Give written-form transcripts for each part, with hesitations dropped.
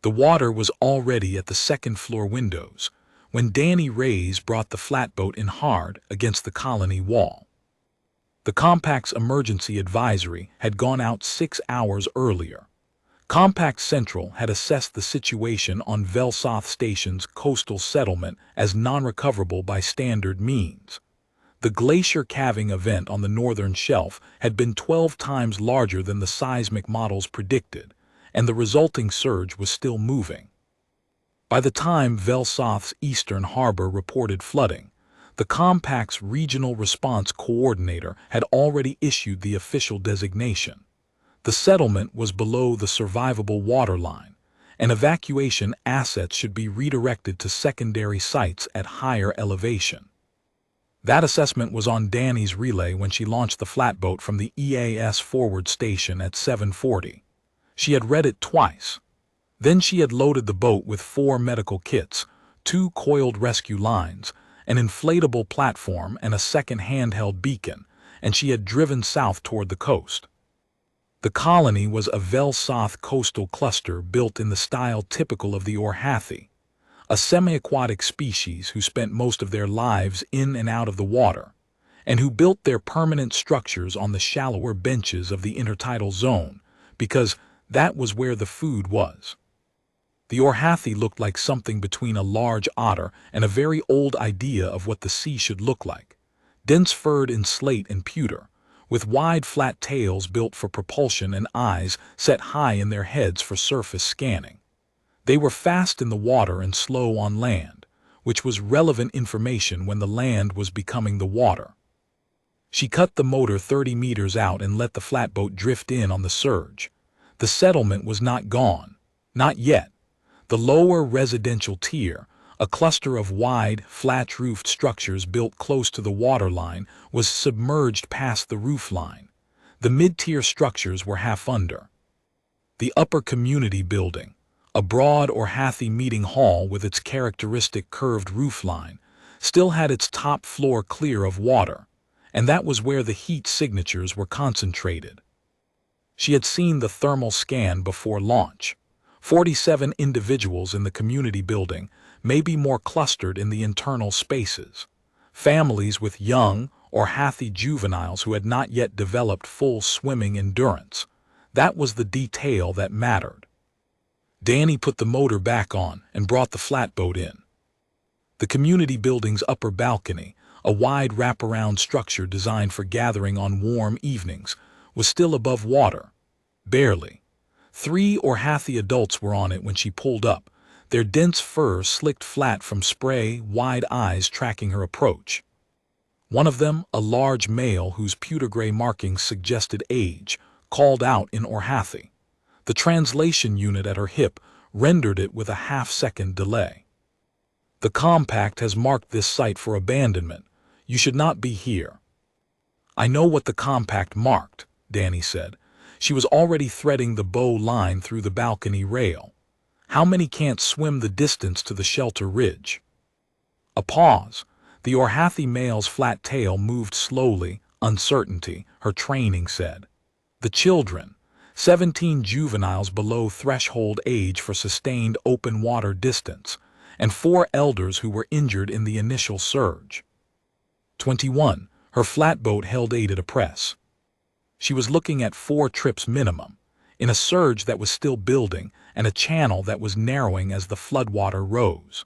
The water was already at the second-floor windows when Danny Reyes brought the flatboat in hard against the colony wall. The Compact's emergency advisory had gone out 6 hours earlier. Compact Central had assessed the situation on Velsoth Station's coastal settlement as non-recoverable by standard means. The glacier calving event on the northern shelf had been 12 times larger than the seismic models predicted, and the resulting surge was still moving. By the time Velsoth's eastern harbor reported flooding, the Compact's regional response coordinator had already issued the official designation. The settlement was below the survivable waterline, and evacuation assets should be redirected to secondary sites at higher elevation. That assessment was on Danny's relay when she launched the flatboat from the EAS forward station at 7:40. She had read it twice. Then she had loaded the boat with 4 medical kits, 2 coiled rescue lines, an inflatable platform, and a second handheld beacon, and she had driven south toward the coast. The colony was a Velsoth coastal cluster built in the style typical of the Orhathi, a semi-aquatic species who spent most of their lives in and out of the water, and who built their permanent structures on the shallower benches of the intertidal zone, because that was where the food was. The Orhathi looked like something between a large otter and a very old idea of what the sea should look like, dense-furred in slate and pewter, with wide flat tails built for propulsion and eyes set high in their heads for surface scanning. They were fast in the water and slow on land, which was relevant information when the land was becoming the water. She cut the motor 30 meters out and let the flatboat drift in on the surge. The settlement was not gone. Not yet. The lower residential tier, a cluster of wide, flat-roofed structures built close to the waterline, was submerged past the roofline. The mid-tier structures were half under. The upper community building, a broad Orhathi meeting hall with its characteristic curved roofline, still had its top floor clear of water, and that was where the heat signatures were concentrated. She had seen the thermal scan before launch. 47 individuals in the community building, maybe more clustered in the internal spaces. Families with young Orhathi juveniles who had not yet developed full swimming endurance. That was the detail that mattered. Danny put the motor back on and brought the flatboat in. The community building's upper balcony, a wide wraparound structure designed for gathering on warm evenings, was still above water. Barely. 3 Orhathi adults were on it when she pulled up, their dense fur slicked flat from spray, wide eyes tracking her approach. One of them, a large male whose pewter-gray markings suggested age, called out in Orhathi. The translation unit at her hip rendered it with a half-second delay. "The Compact has marked this site for abandonment. You should not be here." "I know what the Compact marked," Danny said. She was already threading the bow line through the balcony rail. "How many can't swim the distance to the shelter ridge?" A pause. The Orhathi male's flat tail moved slowly, uncertainty, her training said. "The children, 17 juveniles below threshold age for sustained open water distance, and 4 elders who were injured in the initial surge." 21. Her flatboat held 8 at a press. She was looking at 4 trips minimum, in a surge that was still building and a channel that was narrowing as the floodwater rose.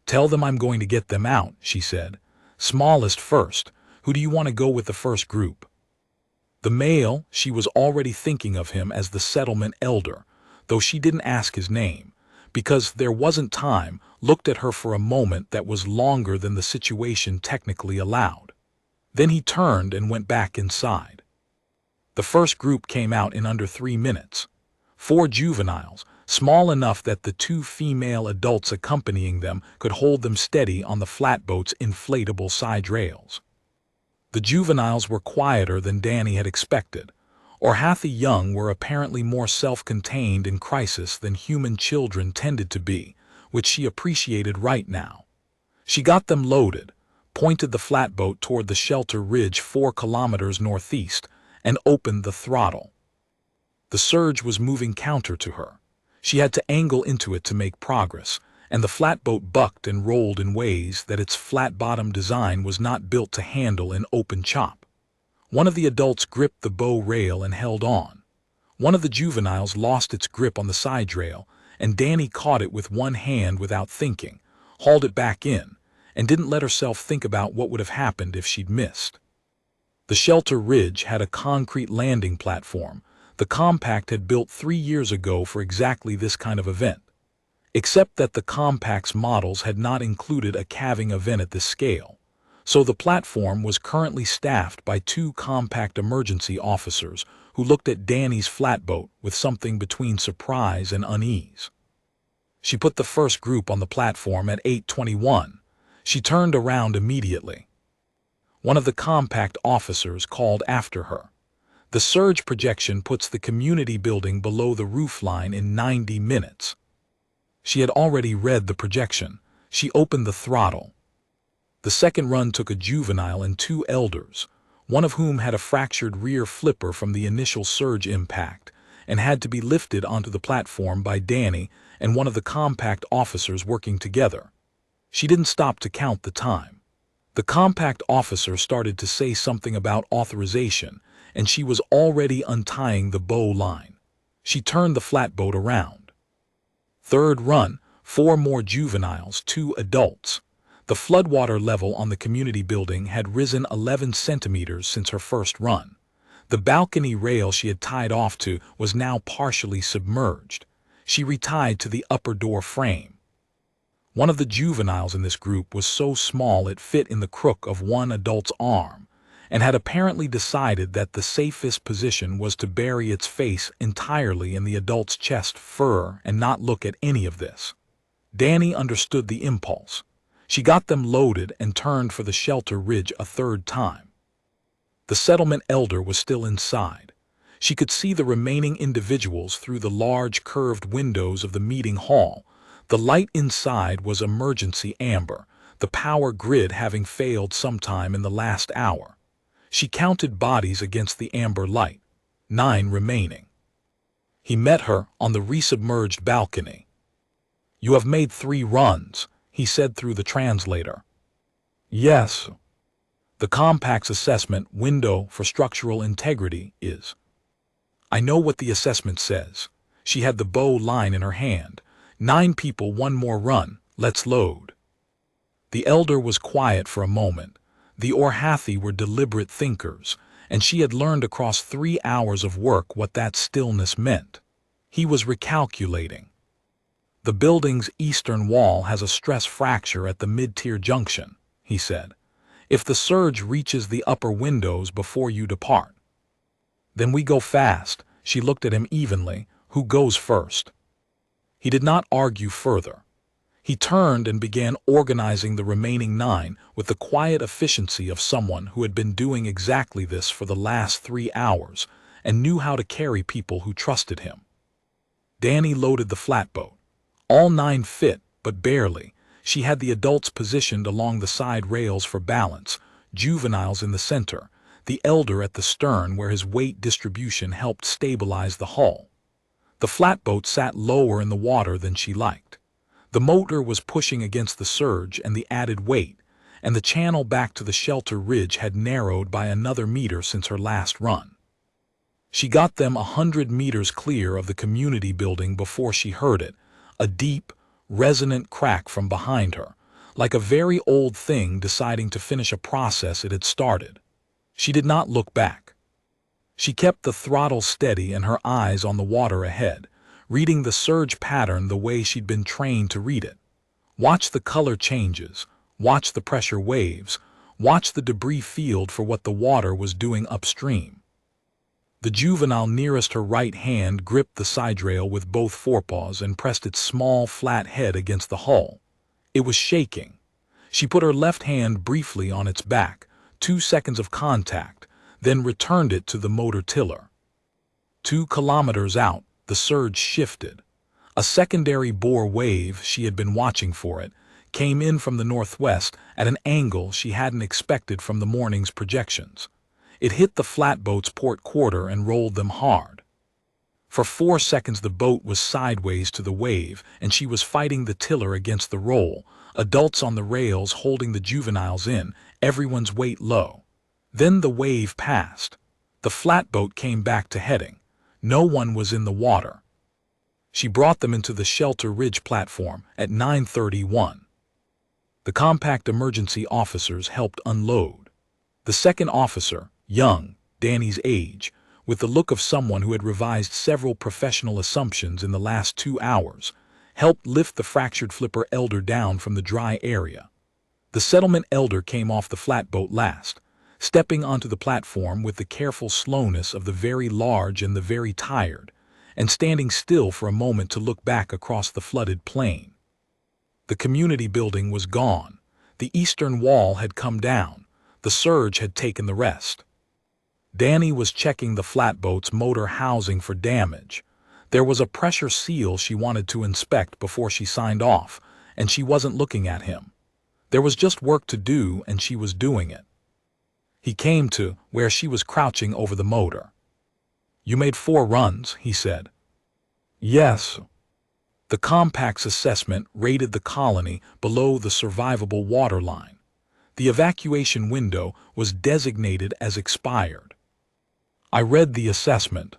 "Tell them I'm going to get them out," she said. "Smallest first. Who do you want to go with the first group?" The male, she was already thinking of him as the settlement elder, though she didn't ask his name, because there wasn't time, looked at her for a moment that was longer than the situation technically allowed. Then he turned and went back inside. The first group came out in under 3 minutes. 4 juveniles, small enough that the 2 female adults accompanying them could hold them steady on the flatboat's inflatable side rails. The juveniles were quieter than Danny had expected. Orhathi young were apparently more self-contained in crisis than human children tended to be, which she appreciated right now. She got them loaded, pointed the flatboat toward the shelter ridge 4 kilometers northeast, and opened the throttle. The surge was moving counter to her. She had to angle into it to make progress, and the flatboat bucked and rolled in ways that its flat-bottom design was not built to handle in open chop. One of the adults gripped the bow rail and held on. One of the juveniles lost its grip on the side rail, and Danny caught it with one hand without thinking, hauled it back in, and didn't let herself think about what would have happened if she'd missed. The shelter ridge had a concrete landing platform the Compact had built 3 years ago for exactly this kind of event, except that the Compact's models had not included a calving event at this scale, so the platform was currently staffed by 2 Compact emergency officers who looked at Danny's flatboat with something between surprise and unease. She put the first group on the platform at 8:21. She turned around immediately. One of the Compact officers called after her. The surge projection puts the community building below the roofline in 90 minutes. She had already read the projection. She opened the throttle. The second run took a juvenile and 2 elders, one of whom had a fractured rear flipper from the initial surge impact and had to be lifted onto the platform by Danny and one of the Compact officers working together. She didn't stop to count the time. The Compact officer started to say something about authorization, and she was already untying the bow line. She turned the flatboat around. Third run, 4 more juveniles, 2 adults. The floodwater level on the community building had risen 11 centimeters since her first run. The balcony rail she had tied off to was now partially submerged. She retied to the upper door frame. One of the juveniles in this group was so small it fit in the crook of one adult's arm, and had apparently decided that the safest position was to bury its face entirely in the adult's chest fur and not look at any of this. Danny understood the impulse. She got them loaded and turned for the shelter ridge a third time. The settlement elder was still inside. She could see the remaining individuals through the large curved windows of the meeting hall. The light inside was emergency amber, the power grid having failed sometime in the last hour. She counted bodies against the amber light, 9 remaining. He met her on the resubmerged balcony. "You have made 3 runs," he said through the translator. "Yes." The Compact's assessment window for structural integrity is. I know what the assessment says. She had the bow line in her hand. 9 people, 1 more run, let's load. The elder was quiet for a moment. The Orhathi were deliberate thinkers, and she had learned across 3 hours of work what that stillness meant. He was recalculating. "The building's eastern wall has a stress fracture at the mid-tier junction," he said. "If the surge reaches the upper windows before you depart." "Then we go fast." She looked at him evenly. "Who goes first?" He did not argue further. He turned and began organizing the remaining 9 with the quiet efficiency of someone who had been doing exactly this for the last 3 hours and knew how to carry people who trusted him. Danny loaded the flatboat. All 9 fit, but barely. She had the adults positioned along the side rails for balance, juveniles in the center, the elder at the stern where his weight distribution helped stabilize the hull. The flatboat sat lower in the water than she liked. The motor was pushing against the surge and the added weight, and the channel back to the shelter ridge had narrowed by another meter since her last run. She got them 100 meters clear of the community building before she heard it, a deep, resonant crack from behind her, like a very old thing deciding to finish a process it had started. She did not look back. She kept the throttle steady and her eyes on the water ahead, reading the surge pattern the way she'd been trained to read it. Watch the color changes, watch the pressure waves, watch the debris field for what the water was doing upstream. The juvenile nearest her right hand gripped the side rail with both forepaws and pressed its small, flat head against the hull. It was shaking. She put her left hand briefly on its back, 2 seconds of contact, then returned it to the motor tiller. 2 kilometers out, the surge shifted. A secondary bore wave, she had been watching for it, came in from the northwest at an angle she hadn't expected from the morning's projections. It hit the flatboat's port quarter and rolled them hard. For 4 seconds the boat was sideways to the wave, and she was fighting the tiller against the roll, adults on the rails holding the juveniles in, everyone's weight low. Then the wave passed. The flatboat came back to heading. No one was in the water. She brought them into the shelter ridge platform at 9:31. The compact emergency officers helped unload. The second officer, young, Danny's age, with the look of someone who had revised several professional assumptions in the last 2 hours, helped lift the fractured flipper elder down from the dry area. The settlement elder came off the flatboat last, stepping onto the platform with the careful slowness of the very large and the very tired, and standing still for a moment to look back across the flooded plain. The community building was gone. The eastern wall had come down. The surge had taken the rest. Danny was checking the flatboat's motor housing for damage. There was a pressure seal she wanted to inspect before she signed off, and she wasn't looking at him. There was just work to do, and she was doing it. He came to where she was crouching over the motor. "You made 4 runs," he said. "Yes." The compact's assessment rated the colony below the survivable waterline. The evacuation window was designated as expired. "I read the assessment."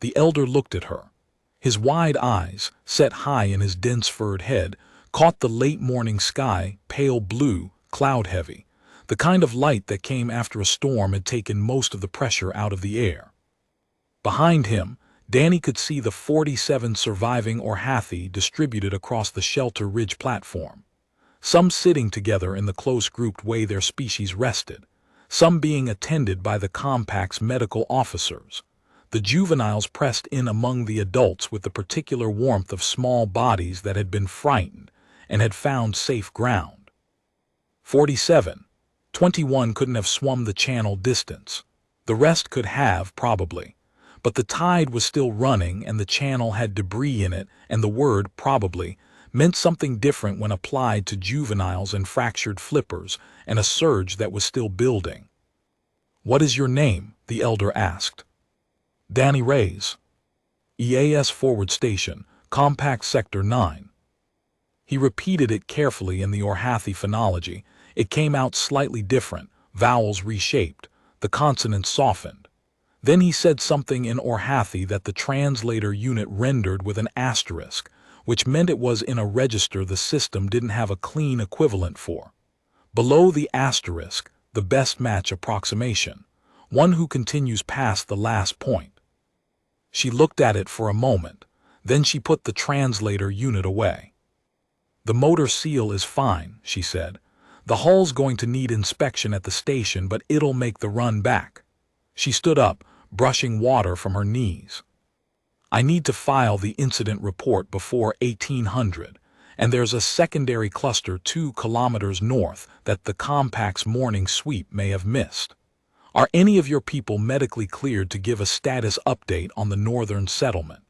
The elder looked at her. His wide eyes, set high in his dense furred head, caught the late morning sky, pale blue, cloud-heavy, the kind of light that came after a storm had taken most of the pressure out of the air. Behind him, Danny could see the 47 surviving Orhathi distributed across the shelter ridge platform, some sitting together in the close-grouped way their species rested, some being attended by the compact's medical officers. The juveniles pressed in among the adults with the particular warmth of small bodies that had been frightened and had found safe ground. 47. 21 couldn't have swum the channel distance. The rest could have, probably. But the tide was still running and the channel had debris in it, and the word probably meant something different when applied to juveniles and fractured flippers and a surge that was still building. "What is your name?" the elder asked. "Danny Reyes. EAS Forward Station, Compact Sector 9. He repeated it carefully in the Orhathi phonology. It came out slightly different, vowels reshaped, the consonants softened. Then he said something in Orhathi that the translator unit rendered with an asterisk, which meant it was in a register the system didn't have a clean equivalent for. Below the asterisk, the best match approximation, one who continues past the last point. She looked at it for a moment, then she put the translator unit away. "The motor seal is fine," she said. "The hull's going to need inspection at the station, but it'll make the run back." She stood up, brushing water from her knees. "I need to file the incident report before 1800, and there's a secondary cluster 2 kilometers north that the compact's morning sweep may have missed. Are any of your people medically cleared to give a status update on the northern settlement?"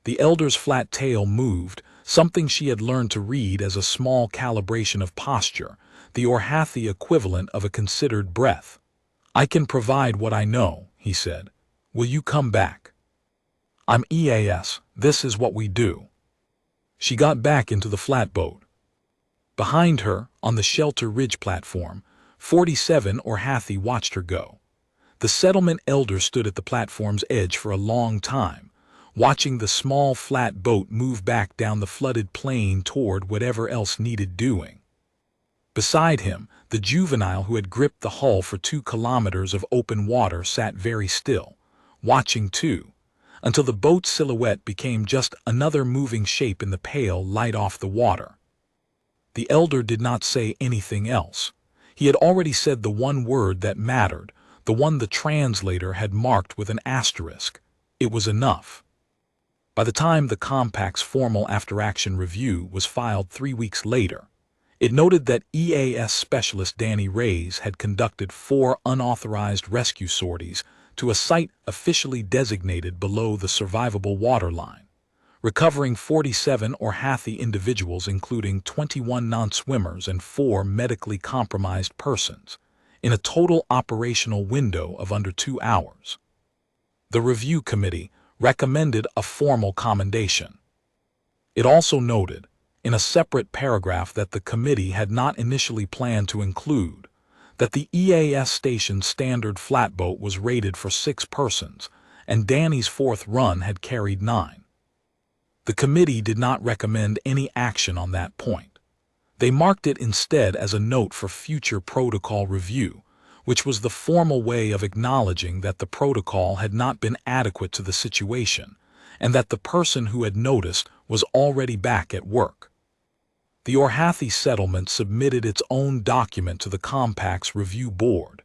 The elder's flat tail moved, something she had learned to read as a small calibration of posture, the Orhathi equivalent of a considered breath. "I can provide what I know," he said. "Will you come back?" "I'm EAS. This is what we do." She got back into the flatboat. Behind her, on the shelter ridge platform, 47 Orhathi watched her go. The settlement elder stood at the platform's edge for a long time, watching the small flat boat move back down the flooded plain toward whatever else needed doing. Beside him, the juvenile who had gripped the hull for 2 kilometers of open water sat very still, watching too, until the boat's silhouette became just another moving shape in the pale light off the water. The elder did not say anything else. He had already said the one word that mattered, the one the translator had marked with an asterisk. It was enough. By the time the compact's formal after-action review was filed 3 weeks later, it noted that EAS specialist Danny Reyes had conducted 4 unauthorized rescue sorties to a site officially designated below the survivable waterline, recovering 47 Orhathi individuals including 21 non-swimmers and 4 medically compromised persons, in a total operational window of under 2 hours. The review committee, recommended a formal commendation. It also noted, in a separate paragraph that the committee had not initially planned to include, that the EAS station's standard flatboat was rated for 6 persons, and Danny's fourth run had carried 9. The committee did not recommend any action on that point. They marked it instead as a note for future protocol review, which was the formal way of acknowledging that the protocol had not been adequate to the situation, and that the person who had noticed was already back at work. The Orhathi settlement submitted its own document to the Compact's review board.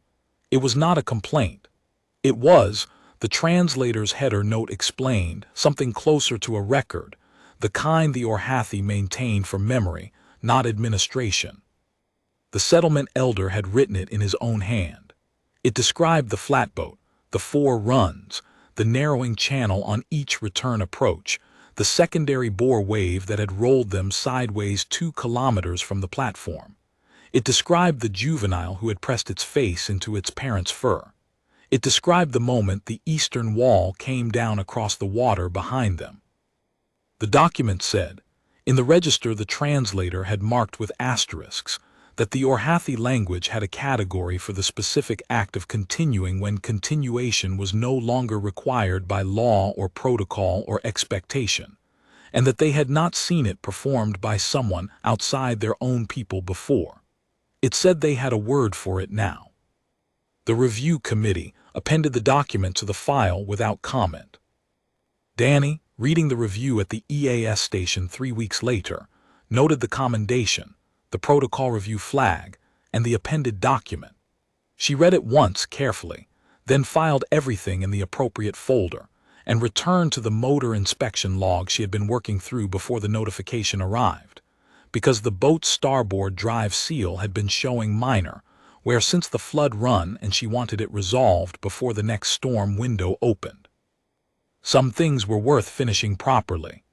It was not a complaint. It was, the translator's header note explained, something closer to a record, the kind the Orhathi maintained for memory, not administration. The settlement elder had written it in his own hand. It described the flatboat, the 4 runs, the narrowing channel on each return approach, the secondary bore wave that had rolled them sideways 2 kilometers from the platform. It described the juvenile who had pressed its face into its parent's fur. It described the moment the eastern wall came down across the water behind them. The document said, in the register the translator had marked with asterisks, that the Orhathi language had a category for the specific act of continuing when continuation was no longer required by law or protocol or expectation, and that they had not seen it performed by someone outside their own people before. It said they had a word for it now. The review committee appended the document to the file without comment. Danny, reading the review at the EAS station 3 weeks later, noted the commendation, the protocol review flag, and the appended document. She read it once carefully, then filed everything in the appropriate folder, and returned to the motor inspection log she had been working through before the notification arrived, because the boat's starboard drive seal had been showing minor, where since the flood run and she wanted it resolved before the next storm window opened. Some things were worth finishing properly.